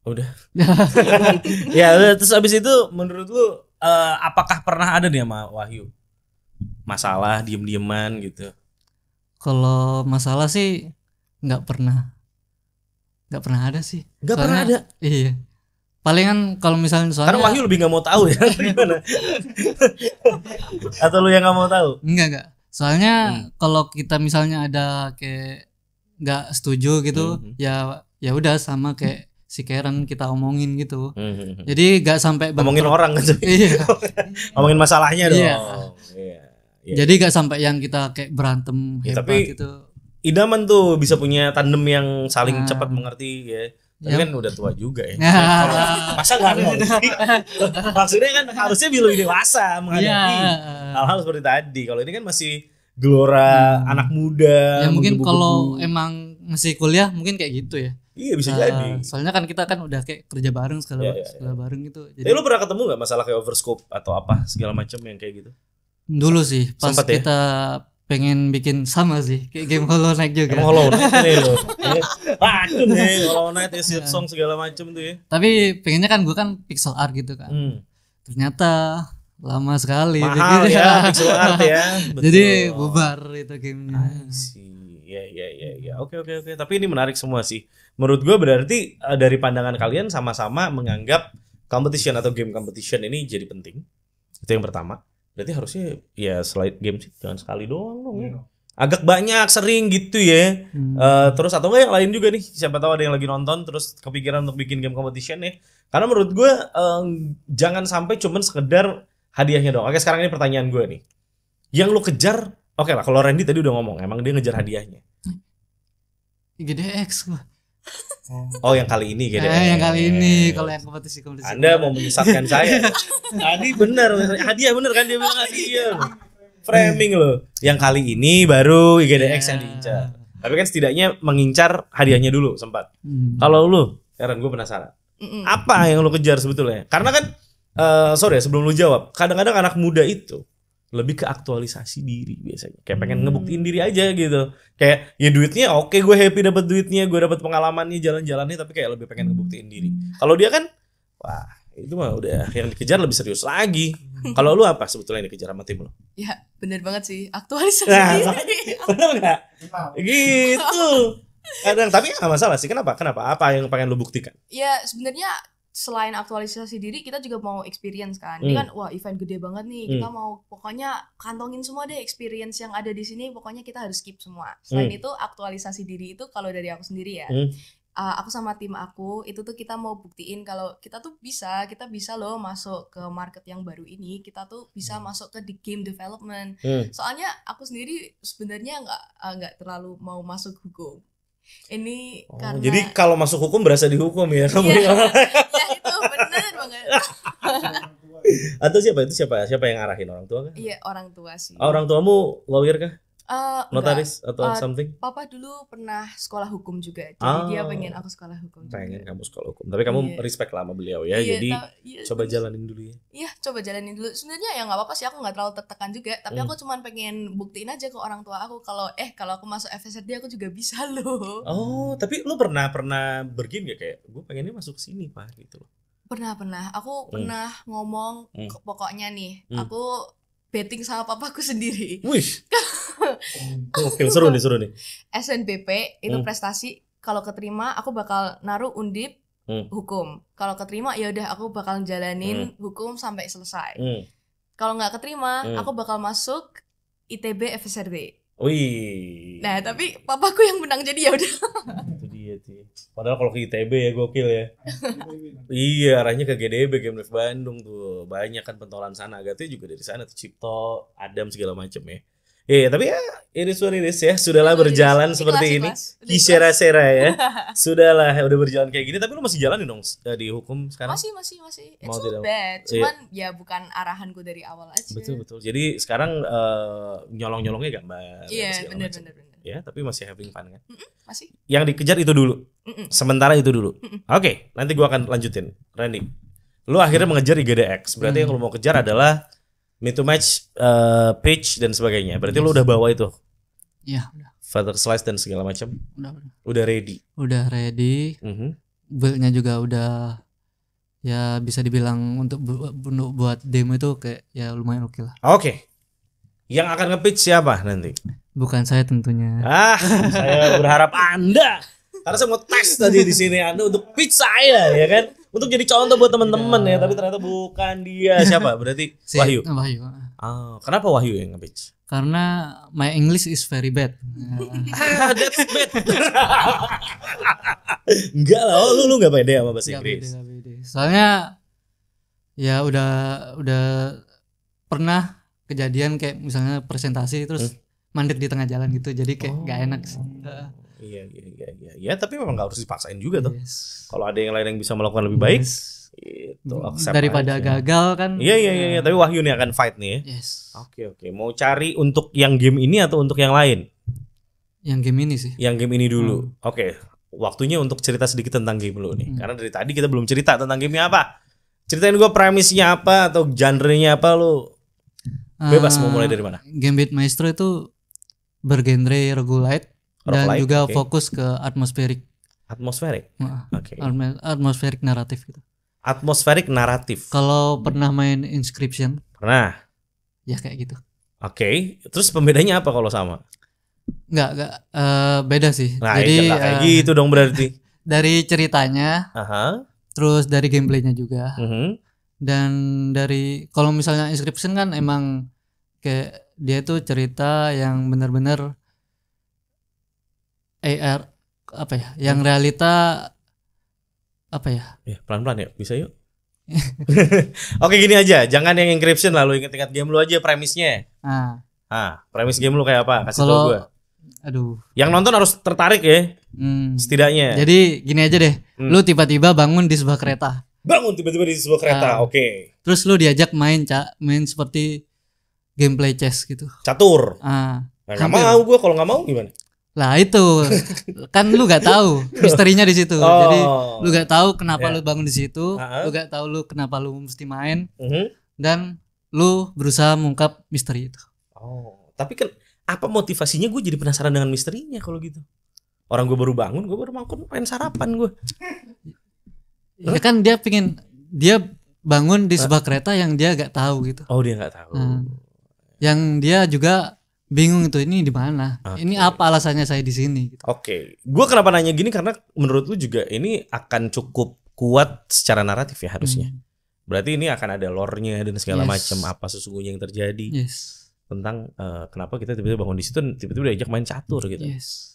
Udah. Ya udah, terus abis itu menurut lu apakah pernah ada nih sama Wahyu masalah diem-dieman gitu? Kalau masalah sih nggak pernah ada sih. Nggak pernah ada. Iya. Palingan kalau misalnya soalnya karena Wahyu lebih nggak mau tahu ya gimana? Atau lu yang nggak mau tahu? Enggak. Soalnya kalau kita misalnya ada kayak nggak setuju gitu, ya udah sama kayak si Karen kita omongin gitu. Jadi nggak sampai ngomongin orang kan? Iya. Ngomongin masalahnya dong. Iya. Jadi nggak sampai yang kita kayak berantem hebat tapi gitu. Idaman tuh bisa punya tandem yang saling cepat mengerti ya. Tapi kan udah tua juga ya. Masa nggak ngerti? Maksudnya kan harusnya lebih dewasa menghadapi hal-hal seperti tadi. Kalau ini kan masih gelora anak muda. Ya mungkin kalau emang masih kuliah mungkin kayak gitu ya. Iya bisa jadi. Soalnya kan kita kan udah kayak kerja bareng segala bareng gitu. Jadi lu pernah ketemu nggak masalah kayak overscope atau apa segala macam yang kayak gitu? Dulu sih pas sempet kita pengen bikin sama sih kayak game Hollow Knight juga. Hollow Knight nih lo. Racun nih Hollow Knight ya, song segala macam tuh ya. Tapi pengennya kan gue kan pixel art gitu kan. Ternyata lama sekali. Mahal gitu. ya pixel art ya. Betul. Jadi bubar itu gamenya. Ya. Oke. Tapi ini menarik semua sih. Menurut gue berarti dari pandangan kalian sama-sama menganggap competition atau game competition ini jadi penting. Itu yang pertama. Berarti harusnya ya selain game sih jangan sekali doang dong. Agak banyak sering gitu ya. Terus atau enggak yang lain juga nih. Siapa tahu ada yang lagi nonton terus kepikiran untuk bikin game competition ya. Karena menurut gue jangan sampai cuman sekedar hadiahnya doang. Oke, sekarang ini pertanyaan gue nih. Yang lu kejar, oke lah kalau Randy tadi udah ngomong emang dia ngejar hadiahnya. GDX gua. Oh yang kali ini gitu. Yang kali ini kalau yang kompetisi. Anda mau menyesatkan saya. Tadi benar hadiah bener kan dia bilang hadiah. Framing loh. Yang kali ini baru IGDX yang diincar. Tapi kan setidaknya mengincar hadiahnya dulu sempat. Kalau lu, Karen gue penasaran. Apa yang lu kejar sebetulnya? Karena kan sorry ya sebelum lu jawab, kadang-kadang anak muda itu lebih ke aktualisasi diri biasanya. Kayak pengen ngebuktiin diri aja gitu. Kayak ya duitnya oke, gue happy dapat duitnya, gue dapat pengalamannya, jalan-jalannya, tapi kayak lebih pengen ngebuktiin diri. Kalau dia kan wah, itu mah udah yang dikejar lebih serius lagi. Kalau lu apa sebetulnya yang dikejar sama tim lu? Ya, bener banget sih. Aktualisasi diri. Bener enggak? Gitu. Kadang tapi enggak masalah sih. Kenapa? Apa yang pengen lu buktikan? Ya, sebenarnya selain aktualisasi diri kita juga mau experience kan. Ini kan wah event gede banget nih. Kita mau pokoknya kantongin semua deh experience yang ada di sini. Pokoknya kita harus keep semua. Selain itu aktualisasi diri itu kalau dari aku sendiri ya. Aku sama tim aku itu tuh kita mau buktiin kalau kita bisa loh masuk ke market yang baru ini. Kita tuh bisa masuk ke di game development. Soalnya aku sendiri sebenarnya nggak terlalu mau masuk hukum. Ini karena jadi kalau masuk hukum berasa dihukum ya kamu. Ya itu benar banget. Atau siapa yang arahin, orang tua kan? Iya, orang tua sih. Orang tuamu lawyer kah? Notaris enggak. atau something? Papa dulu pernah sekolah hukum juga. Jadi dia pengen aku sekolah hukum juga. Pengen kamu sekolah hukum. Tapi kamu respect lah sama beliau ya. Jadi coba jalanin dulu ya. Iya, coba jalanin dulu. Sebenarnya ya enggak apa-apa sih, aku enggak terlalu tertekan juga, tapi aku cuma pengen buktiin aja ke orang tua aku kalau aku masuk FSRD aku juga bisa loh. Oh, tapi lu pernah bergin gak kayak gue pengennya masuk sini, Pak gitu loh. Pernah. Aku pernah ngomong pokoknya nih, aku betting sama papaku sendiri. Wih. Oke, seru nih. SNBP itu prestasi, kalau keterima aku bakal naruh undip hukum. Kalau keterima ya udah aku bakal jalanin hukum sampai selesai. Kalau nggak keterima, aku bakal masuk ITB FSRD. Wih. Nah, tapi papaku yang menang jadi ya udah. Itu dia sih. Padahal kalau ke ITB ya gokil ya. Iya, arahnya ke GDB, Game Dev Bandung tuh. Banyak kan pentolan sana. Agatnya juga dari sana tuh, Cipto, Adam segala macem ya. Iya, tapi ya ini ya. Sudahlah berjalan seperti ini. Kisera-sera ya. Sudahlah, udah berjalan kayak gini. Tapi lu masih jalanin dong di hukum sekarang? Masih. It's Mau not tidak? bad. Cuman ya bukan arahanku dari awal aja. Betul. Jadi sekarang nyolong-nyolongnya gambar. Iya, bener. Ya, tapi masih having fun kan? Masih. Yang dikejar itu dulu. Sementara itu dulu. Oke, nanti gua akan lanjutin. Randy, lu akhirnya mengejar IGDX. Berarti yang lu mau kejar adalah Meet to Match, page dan sebagainya. Berarti lu udah bawa itu. Iya, udah. Father Slice dan segala macam. Udah ready. Udah ready. Build-nya juga udah ya bisa dibilang untuk buat demo itu kayak ya lumayan oke lah. Oke. Yang akan nge-pitch siapa nanti? Bukan saya tentunya. Saya berharap Anda. Karena saya mau tes tadi di sini Anda untuk pitch saya ya kan. Untuk jadi contoh buat teman-teman ya, tapi ternyata bukan dia. Siapa? Berarti Wahyu. Wahyu. Kenapa Wahyu yang nge-pitch? Karena my English is very bad. That's bad. Enggak lah, lu enggak pede sama bahasa Inggris. Gak pede. Soalnya ya udah pernah kejadian kayak misalnya presentasi terus mandek di tengah jalan gitu. Jadi kayak gak enak sih. Iya. Ya, tapi memang gak harus dipaksain juga tuh. Yes. Kalau ada yang lain yang bisa melakukan lebih baik, itu daripada aja. gagal kan. Iya. Tapi Wahyu nih akan fight nih ya. Yes. Oke. Mau cari untuk yang game ini atau untuk yang lain? Yang game ini sih. Yang game ini dulu. Oke. Waktunya untuk cerita sedikit tentang game lu nih. Karena dari tadi kita belum cerita tentang gamenya apa. Ceritain gue premisnya apa atau genre-nya apa lu. Bebas mau mulai dari mana? Gambit Maestro itu bergenre roguelite dan juga fokus ke atmosferik. Atmosferik? Oke. Atmosferik naratif gitu. Atmosferik naratif. Kalau pernah main Inscription? Pernah. Ya kayak gitu. Oke. Terus pembedanya apa kalau sama? Enggak, beda sih. Nah, jadi kayak gitu dong berarti. Dari ceritanya, terus dari gameplaynya juga, dan dari kalau misalnya Inscription kan emang kayak dia tuh cerita yang benar-benar AR apa ya, yang realita apa ya? Ya pelan-pelan ya, bisa yuk. Oke gini aja, jangan yang Inscription lah, lu inget-inget game lu aja premisnya. Premis game lu kayak apa? Kasih tau gue. Aduh. Yang nonton harus tertarik ya, setidaknya. Jadi gini aja deh, lu tiba-tiba bangun di sebuah kereta. Bangun tiba-tiba di sebuah kereta, oke. Terus lu diajak main seperti gameplay chess gitu. Catur. Nggak mau gue, kalau nggak mau gimana? Lah itu kan lu nggak tahu misterinya di situ. Jadi lu nggak tahu kenapa lu bangun di situ, lu nggak tahu lu kenapa lu mesti main, dan lu berusaha mengungkap misteri itu. Tapi kan apa motivasinya, gue jadi penasaran dengan misterinya kalau gitu. Orang gue baru bangun, gue baru pengen sarapan gue. Ya kan dia bangun di sebuah kereta yang dia nggak tahu gitu. Dia nggak tahu. Yang dia juga bingung itu ini di mana. Ini apa alasannya saya di sini gitu. Gue kenapa nanya gini karena menurut lu juga ini akan cukup kuat secara naratif ya harusnya. Berarti ini akan ada lore-nya dan segala macam apa sesungguhnya yang terjadi. Tentang kenapa kita tiba-tiba bangun di situ dan tiba-tiba diajak main catur gitu.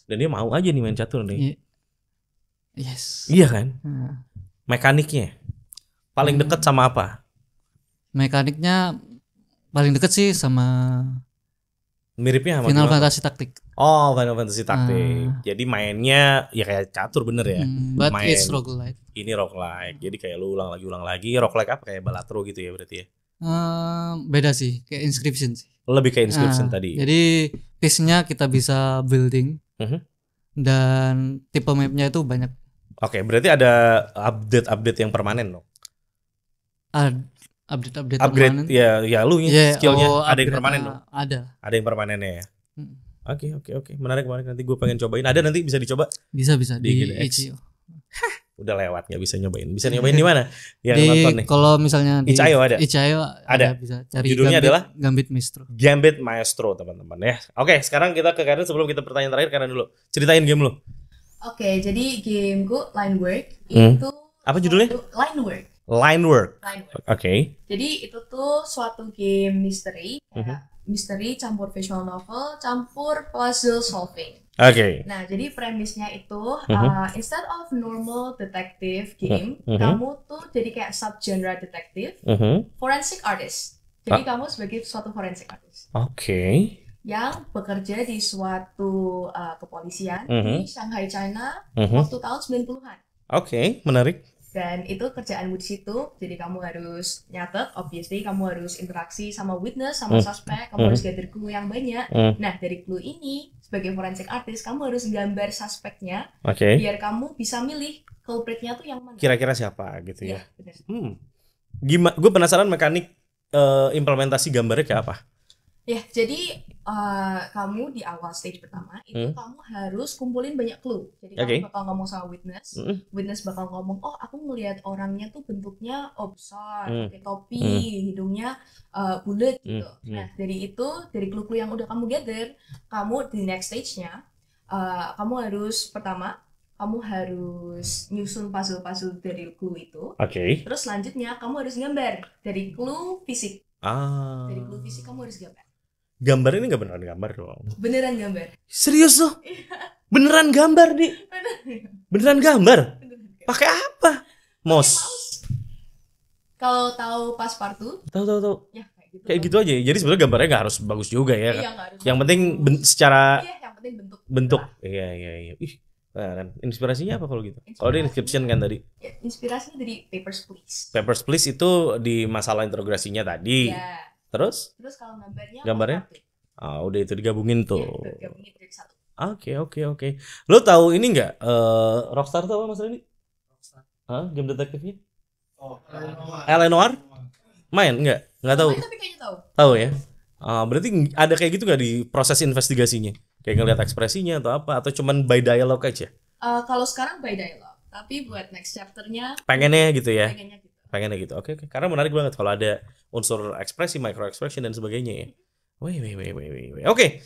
Dan dia mau aja nih main catur nih. Iya kan? Mekaniknya paling dekat sama apa? Mekaniknya paling dekat sih sama miripnya sama Final Fantasy Tactic. Final Fantasy Tactic. Jadi mainnya ya kayak catur bener ya. But it's roguelite. Ini roguelike. Jadi kayak lu ulang lagi. Roguelike apa kayak Balatro gitu ya berarti ya? Beda sih, kayak Inscription sih. Lebih kayak Inscription tadi. Jadi piece-nya kita bisa building. Dan tipe mapnya itu banyak. Berarti ada update yang permanen dong. Upgrade permanen. Ya lu skillnya ada yang permanen dong. Ada yang permanennya ya. Oke. Menarik. Nanti gue pengen cobain. Ada nanti bisa dicoba. Bisa di itch.io. udah lewat nggak bisa nyobain. Bisa nyobain di mana? Yang Di nonton nih. kalau misalnya di Itch.io ada? Itch.io Ada. bisa cari Judulnya adalah Gambit Maestro. Gambit Maestro teman-teman ya. Oke, sekarang kita ke Karen sebelum kita pertanyaan terakhir. Karen dulu. Ceritain game lu. Oke, jadi gameku Line Work itu Apa judulnya? Line Work. Line Work. Line Work. Oke. Jadi itu tuh suatu game misteri, kayak misteri campur visual novel, campur puzzle solving. Oke. Nah, jadi premisnya itu instead of normal detective game, kamu tuh jadi kayak subgenre detektif, forensic artist. Jadi kamu sebagai suatu forensic artist. Oke. Yang bekerja di suatu kepolisian di Shanghai, China waktu tahun 90-an. Oke, menarik. Dan itu kerjaanmu di situ, jadi kamu harus nyatet, obviously kamu harus interaksi sama witness, sama suspek, kamu harus gather clue yang banyak. Nah, dari clue ini, sebagai forensic artist, kamu harus gambar suspeknya, biar kamu bisa milih culpritnya tuh yang mana. Kira-kira siapa gitu ya? Bener. Gimana? Gue penasaran mekanik implementasi gambarnya kayak apa? Ya, jadi kamu di awal stage pertama itu kamu harus kumpulin banyak clue. Jadi kamu bakal ngomong sama witness, witness bakal ngomong, oh aku ngelihat orangnya tuh bentuknya besar, pakai topi, hidungnya bulat gitu. Nah dari itu, dari clue-clue yang udah kamu gather, kamu di next stage-nya, kamu harus pertama kamu harus nyusun puzzle-puzzle dari clue itu. Terus selanjutnya kamu harus gambar dari clue fisik. Dari clue fisik kamu harus gambar. Gambar ini nggak beneran gambar dong? Beneran gambar. Serius loh? Beneran gambar nih? Beneran gambar? Pakai apa? Mouse. Kalau tahu Passepartout? Tahu. Ya kayak gitu aja. Jadi sebenarnya gambarnya nggak harus bagus juga ya. Iya, harus yang penting secara. Iya, yang penting bentuk. Iya. Ih, kan. Inspirasinya apa kalau gitu? Kalau di inscription kan tadi. Ya, inspirasinya dari Papers, Please. Papers, Please itu di masalah interogasinya tadi. Iya. Terus kalau gambarnya? Udah itu digabungin tuh. Iya, digabungin jadi satu. Oke. Lo tahu ini nggak? Rockstar tuh apa Mas Randy? Game detektifnya? Eleanor? Main nggak? Nggak tahu. Tapi kayaknya tahu. Tahu ya? Berarti ada kayak gitu nggak di proses investigasinya? Kayak ngeliat ekspresinya atau apa? Atau cuman by dialog aja? Kalau sekarang by dialog. Tapi buat next chapternya pengennya gitu ya? Pengennya gitu. Oke. Karena menarik banget kalau ada unsur ekspresi, micro expression dan sebagainya ya. Wih. Oke.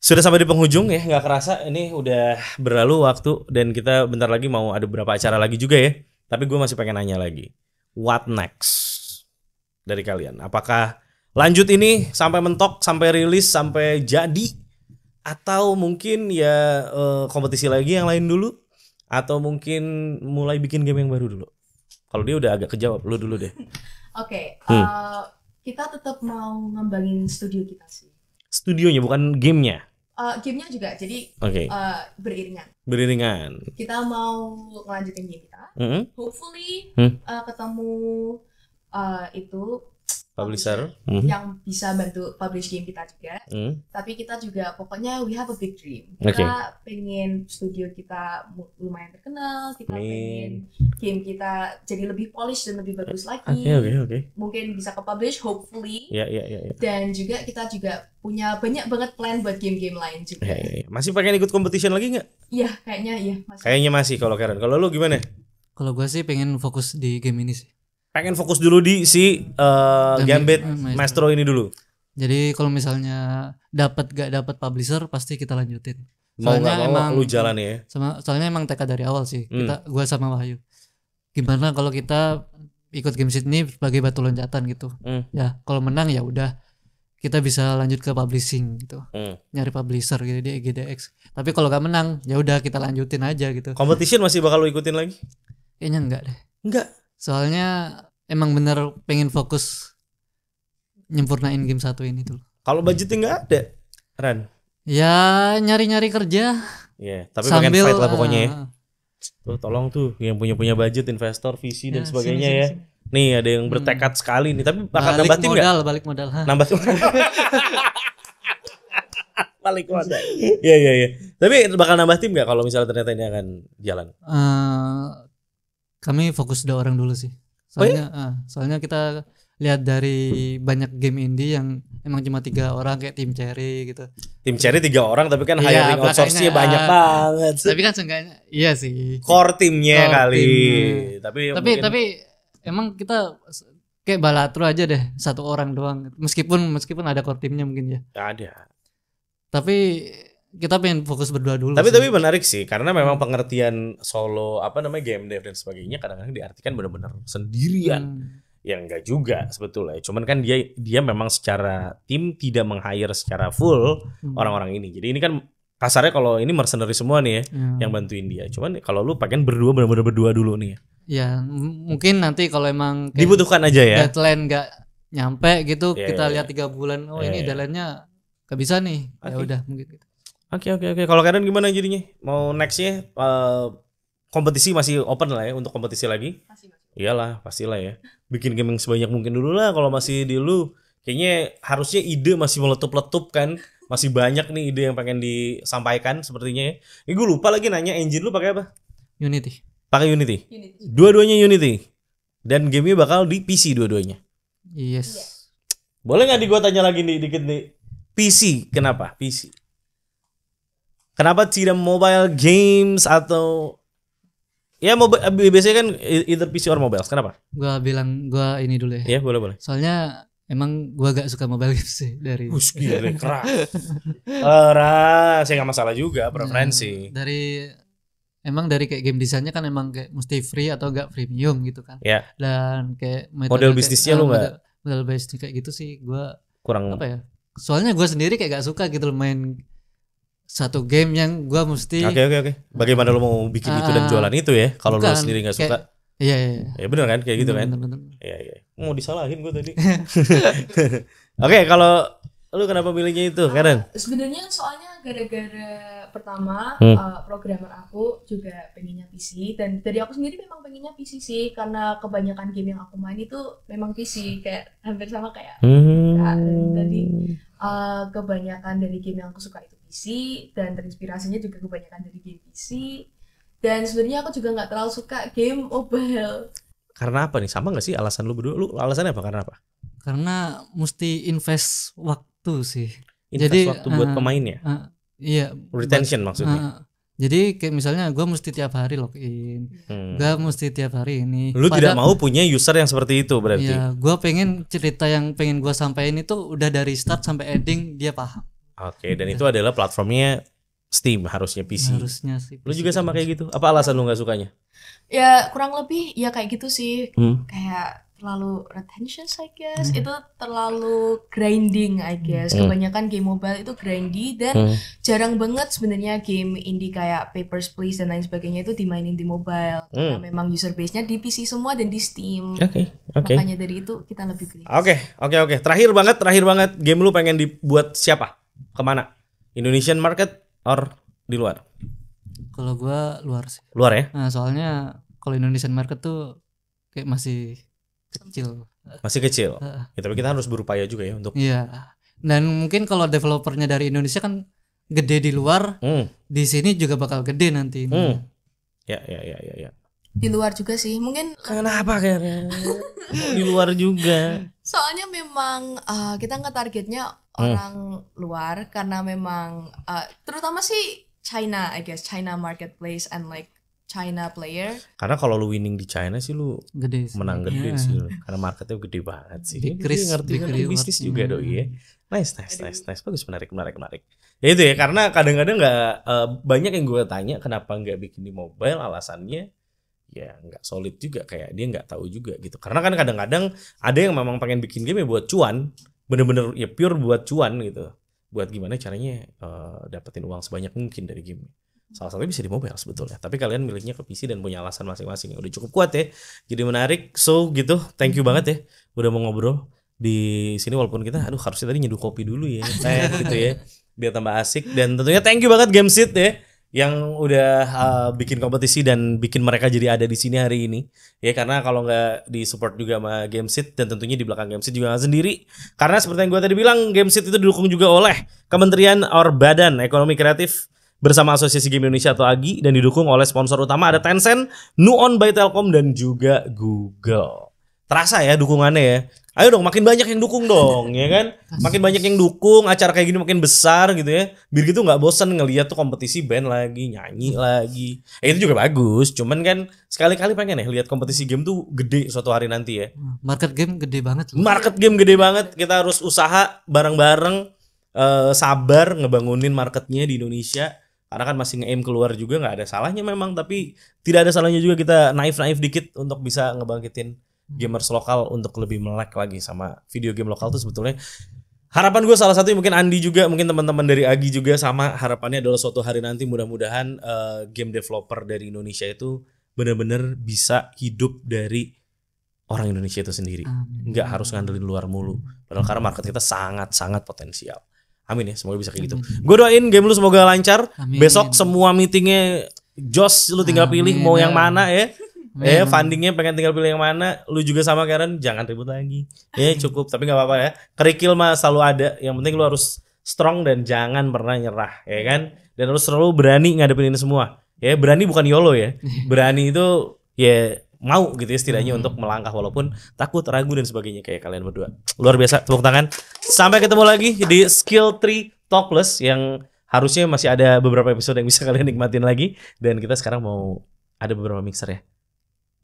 Sudah sampai di penghujung ya, nggak kerasa ini udah berlalu waktu dan kita bentar lagi mau ada beberapa acara lagi juga ya. Tapi gue masih pengen nanya lagi. What next dari kalian? Apakah lanjut ini sampai mentok, sampai rilis, sampai jadi? Atau mungkin ya kompetisi lagi yang lain dulu? Atau mungkin mulai bikin game yang baru dulu? Kalau dia udah agak kejawab, lu dulu deh. Oke, kita tetap mau ngembangin studio kita sih. Studionya bukan gamenya? Gamenya juga, jadi beriringan. Kita mau ngelanjutin game kita. Hopefully ketemu itu publisher yang bisa bantu publish game kita juga. Tapi kita juga pokoknya we have a big dream. Kita pengen studio kita lumayan terkenal, kita pengen game kita jadi lebih polish dan lebih bagus lagi. Oke. Mungkin bisa ke publish hopefully. Ya. Dan juga kita juga punya banyak banget plan buat game-game lain juga. Ya. Masih pengen ikut competition lagi nggak? Iya, kayaknya iya. Kayaknya masih kalau Karen. Kalau lu gimana? Kalau gue sih pengen fokus di game ini sih. Pengen fokus dulu di si Gambit Maestro ini dulu. Jadi kalau misalnya gak dapat publisher pasti kita lanjutin. Soalnya emang lu jalan ya. Soalnya emang tekad dari awal sih. Gua sama Wahyu. Gimana kalau kita ikut game Sydney sebagai batu loncatan gitu. Ya, kalau menang ya udah kita bisa lanjut ke publishing gitu. Nyari publisher gitu di GDX. Tapi kalau gak menang ya udah kita lanjutin aja gitu. Competition masih bakal lu ikutin lagi? Kayaknya enggak deh. Enggak. Soalnya emang bener pengen fokus nyempurnain game satu ini tuh. Kalau budgetnya nggak ada, Ran? Ya nyari-nyari kerja. Iya, tapi pengen fight lah pokoknya ya. Tuh tolong tuh yang punya budget, investor, visi dan sebagainya ya. Nih ada yang bertekad sekali nih, tapi bakal nambah tim nggak? Balik modal. Nambah tim. Balik modal. Iya. Tapi bakal nambah tim nggak kalau misalnya ternyata ini akan jalan? Kami fokus 2 orang dulu sih. Soalnya kita lihat dari banyak game indie yang emang cuma 3 orang kayak Tim Cherry gitu. Tim Cherry 3 orang tapi kan Iya, hiring outsource-nya belakangnya, banyak banget. Tapi kan seenggaknya iya sih. Core timnya Core kali. timnya. Tapi Tapi emang kita kayak Balatro aja deh, 1 orang doang. Meskipun ada core timnya mungkin ya. ada. Tapi kita pengen fokus berdua dulu. Tapi sih. menarik sih karena memang pengertian solo game dev dan sebagainya kadang-kadang diartikan benar-benar sendirian. Ya enggak juga sebetulnya. Cuman kan dia memang secara tim tidak meng-hire secara full orang-orang ini. Jadi ini kan kasarnya kalau ini mercenary semua nih ya yang bantuin dia. Cuman kalau lu pengen berdua benar-benar berdua dulu nih ya. Ya, mungkin nanti kalau emang dibutuhkan aja ya. Deadline enggak nyampe gitu, Yeah, kita yeah, lihat 3 bulan. Oh, Yeah, ini yeah. deadline-nya enggak bisa nih. Ya Oke. udah mungkin gitu. Oke. Kalau kalian gimana jadinya? Mau nextnya kompetisi masih open lah ya untuk kompetisi lagi? Masih. Iyalah, pastilah ya. Bikin game yang sebanyak mungkin dulu lah kalau masih di lu. Kayaknya harusnya ide masih meletup-letup kan. Masih banyak nih ide yang pengen disampaikan sepertinya ya. Ini gue lupa lagi nanya engine lu pakai apa? Unity. Pakai Unity. Dua-duanya Unity. Dan gamenya bakal di PC dua-duanya. Yes. Boleh nggak gua tanya lagi nih dikit nih. PC, kenapa? PC. Kenapa tidak mobile games atau ya biasanya kan either PC or mobile. Kenapa? Gua ini dulu ya. Ya, boleh. Soalnya emang gua gak suka mobile games sih dari. Gila, keras. Saya nggak masalah juga preferensi. Emang dari kayak game desainnya kan emang kayak mesti free atau enggak premium gitu kan. Ya. Dan kayak Model bisnisnya lu nggak? Model bisnis kayak gitu sih gua Kurang apa ya? Soalnya gua sendiri kayak gak suka gitu loh main satu game yang gua mesti. Oke. Bagaimana lu mau bikin itu dan jualan itu ya? Kalau lu bukan, sendiri nggak suka? Iya. Ya bener kan kayak gitu kan? Bener. Iya. Mau disalahin gue tadi. Oke, kalau lu kenapa pilihnya itu, Karen? Sebenarnya soalnya gara-gara pertama programmer aku juga pengennya PC, dan dari aku sendiri memang pengennya PC sih karena kebanyakan game yang aku main itu memang PC, kayak hampir sama kayak jadi kebanyakan dari game yang aku suka itu PC dan terinspirasinya juga kebanyakan dari game PC. Dan sebenarnya aku juga nggak terlalu suka game mobile. Karena apa nih? Sama nggak sih alasan lu berdua? Lu alasannya apa? Karena apa? Karena mesti invest waktu sih. Invest waktu buat pemainnya. Iya. Retention maksudnya. Jadi kayak misalnya gue mesti tiap hari login, gue mesti tiap hari ini. Lu tidak mau punya user yang seperti itu berarti? Iya, gue pengen cerita yang pengen gue sampaikan itu udah dari start sampai ending dia paham. Oke, dan itu adalah platformnya Steam, harusnya PC. Harusnya sih. Lu juga sama kayak gitu? Apa alasan lu nggak sukanya? Ya kurang lebih ya kayak gitu sih. Kayak terlalu retention I guess. Itu terlalu grinding I guess. Kebanyakan game mobile itu grindy dan jarang banget sebenarnya game indie kayak Papers, Please dan lain sebagainya itu dimainin di mobile. Karena memang user base-nya di PC semua dan di Steam. Oke. Makanya dari itu kita lebih pilih. Oke. Terakhir banget game lu pengen dibuat siapa? Kemana? Indonesian market or di luar? Kalau gua luar sih. Luar ya? Nah, soalnya kalau Indonesian market tuh kayak masih kecil. Masih kecil. Ya, tapi kita harus berupaya juga ya untuk. Iya. Dan mungkin kalau developernya dari Indonesia kan gede di luar, di sini juga bakal gede nanti. Ya. Di luar juga sih. Mungkin Kenapa kayaknya? Di luar juga. soalnya memang kita nge-targetnya orang luar karena memang terutama sih China I guess, China marketplace and like China player. Karena kalau lu winning di China sih lu Gede sih. menang gede sih lu. Karena marketnya gede banget sih. Big Dia risk, ngerti big reward. bisnis juga doi ya. Nice. Bagus, menarik. Ya itu ya, karena kadang-kadang nggak banyak yang gue tanya kenapa nggak bikin di mobile, alasannya ya nggak solid juga, kayak dia nggak tahu juga gitu. Karena kan kadang-kadang ada yang memang pengen bikin game ya buat cuan, bener-bener ya pure buat cuan gitu. Buat gimana caranya dapetin uang sebanyak mungkin dari game. Salah satunya bisa di mobile sebetulnya. Tapi kalian miliknya ke PC dan punya alasan masing-masing yang udah cukup kuat ya. Jadi menarik. So gitu, thank you banget ya udah mau ngobrol di sini, walaupun kita harusnya tadi nyeduh kopi dulu ya. Gitu ya. Biar tambah asik, dan tentunya thank you banget Gamesit ya yang udah bikin kompetisi dan bikin mereka jadi ada di sini hari ini ya, karena kalau nggak disupport juga sama Gamesit, dan tentunya di belakang Gamesit juga nggak sendiri, karena seperti yang gue tadi bilang, Gamesit itu didukung juga oleh Kementerian or Badan Ekonomi Kreatif bersama Asosiasi Game Indonesia atau AGI, dan didukung oleh sponsor utama ada Tencent, Nuon by Telkom, dan juga Google. terasa ya dukungannya ya. Ayo dong makin banyak yang dukung dong ya kan. Makin banyak yang dukung, acara kayak gini makin besar gitu ya. Biar gitu gak bosan ngeliat tuh kompetisi band lagi, nyanyi lagi. Itu juga bagus, cuman kan sekali-kali pengen ya lihat kompetisi game tuh gede suatu hari nanti ya. Market game gede banget. Market game gede banget, kita harus usaha bareng-bareng, sabar ngebangunin marketnya di Indonesia. Karena kan masih nge-aim keluar juga gak ada salahnya memang. Tapi tidak ada salahnya juga kita naif-naif dikit untuk bisa ngebangkitin gamers lokal untuk lebih melek lagi sama video game lokal tuh sebetulnya. Harapan gue salah satunya mungkin Andi juga, mungkin teman-teman dari Agi juga sama harapannya adalah suatu hari nanti mudah-mudahan game developer dari Indonesia itu benar-benar bisa hidup dari orang Indonesia itu sendiri. Nggak harus ngandelin luar mulu. Padahal karena market kita sangat-sangat potensial. Amin ya, semoga bisa kayak gitu. Gue doain game lu semoga lancar. Amin. Besok semua meetingnya Jos, lu tinggal pilih mau yang mana ya. Fundingnya pengen tinggal pilih yang mana. Lu juga sama Karen, jangan ribut lagi. Cukup, tapi gak apa-apa ya. Kerikil mah selalu ada. Yang penting lu harus strong dan jangan pernah nyerah, ya kan? Dan harus selalu berani ngadepin ini semua. Ya, berani bukan YOLO ya. Berani itu ya mau gitu ya setidaknya untuk melangkah walaupun takut, ragu dan sebagainya kayak kalian berdua. Luar biasa, tepuk tangan. Sampai ketemu lagi di Skill 3 Talk Plus yang harusnya masih ada beberapa episode yang bisa kalian nikmatin lagi. Dan kita sekarang mau ada beberapa mixer ya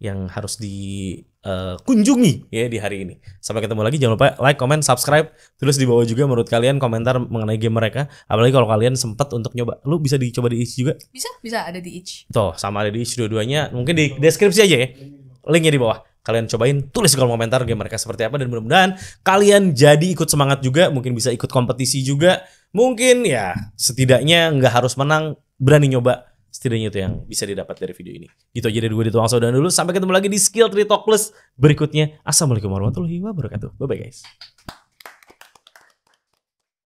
yang harus dikunjungi ya di hari ini. Sampai ketemu lagi, jangan lupa like, comment, subscribe. Tulis di bawah juga menurut kalian komentar mengenai game mereka. Apalagi kalau kalian sempat untuk nyoba. Lu bisa dicoba di Itch juga? Bisa ada di Itch. Tuh, sama ada di Itch dua-duanya. Mungkin di deskripsi aja ya. Linknya di bawah. Kalian cobain, tulis di kolom komentar game mereka seperti apa. Dan mudah-mudahan kalian jadi ikut semangat juga. Mungkin bisa ikut kompetisi juga. Mungkin ya setidaknya nggak harus menang, berani nyoba. Setidaknya itu yang bisa didapat dari video ini. Gitu aja dari gue di Tuang Saudan dulu. Sampai ketemu lagi di Skill 3 Talk Plus berikutnya. Assalamualaikum warahmatullahi wabarakatuh. Bye bye guys.